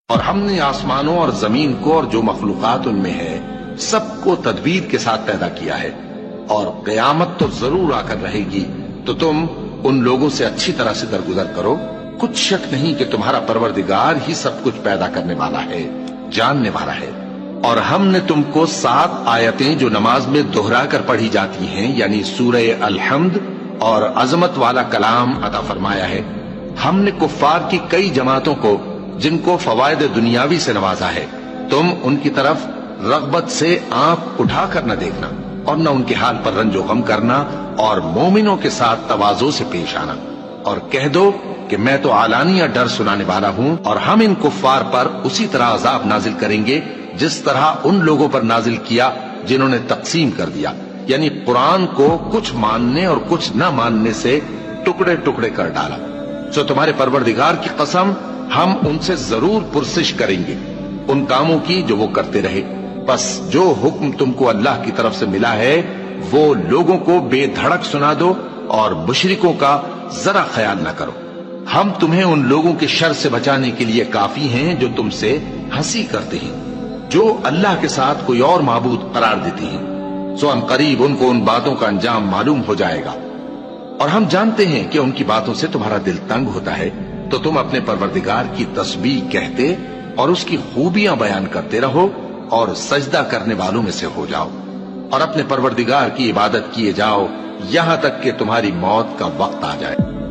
اور ہم نے آسمانوں اور زمین کو اور جو مخلوقات ان میں ہے سب کو تدبیر کے ساتھ پیدا کیا ہے، اور قیامت تو ضرور آ کر رہے گی، تو تم ان لوگوں سے اچھی طرح سے درگزر کرو۔ کچھ شک نہیں کہ تمہارا پروردگار ہی سب کچھ پیدا کرنے والا ہے، جاننے والا ہے۔ اور ہم نے تم کو 7 آیتیں جو نماز میں دہرا کر پڑھی جاتی ہیں، یعنی سورہ الحمد اور عظمت والا کلام عطا فرمایا ہے۔ ہم نے کفار کی کئی جماعتوں کو جن کو فوائد دنیاوی سے نوازا ہے، تم ان کی طرف رغبت سے آنکھ اٹھا کر نہ دیکھنا اور نہ ان کے حال پر رنج و غم کرنا، اور مومنوں کے ساتھ تواضع سے پیش آنا، اور کہہ دو کہ میں تو اعلانیہ ڈر سنانے والا ہوں، اور ہم ان کفار پر اسی طرح عذاب نازل کریں گے جس طرح ان لوگوں پر نازل کیا جنہوں نے تقسیم کر دیا، یعنی قرآن کو کچھ ماننے اور کچھ نہ ماننے سے ٹکڑے ٹکڑے کر ڈالا۔ سو تمہارے پروردگار کی قسم، ہم ان سے ضرور پرسش کریں گے ان کاموں کی جو وہ کرتے رہے۔ بس جو حکم تم کو اللہ کی طرف سے ملا ہے وہ لوگوں کو بے دھڑک سنا دو، اور مشرکوں کا ذرا خیال نہ کرو۔ ہم تمہیں ان لوگوں کے شر سے بچانے کے لیے کافی ہیں جو تم سے ہنسی کرتے ہیں، جو اللہ کے ساتھ کوئی اور معبود قرار دیتے ہیں۔ سو ان قریب ان کو ان باتوں کا انجام معلوم ہو جائے گا، اور ہم جانتے ہیں کہ ان کی باتوں سے تمہارا دل تنگ ہوتا ہے، تو تم اپنے پروردگار کی تسبیح کہتے اور اس کی خوبیاں بیان کرتے رہو، اور سجدہ کرنے والوں میں سے ہو جاؤ، اور اپنے پروردگار کی عبادت کیے جاؤ یہاں تک کہ تمہاری موت کا وقت آ جائے۔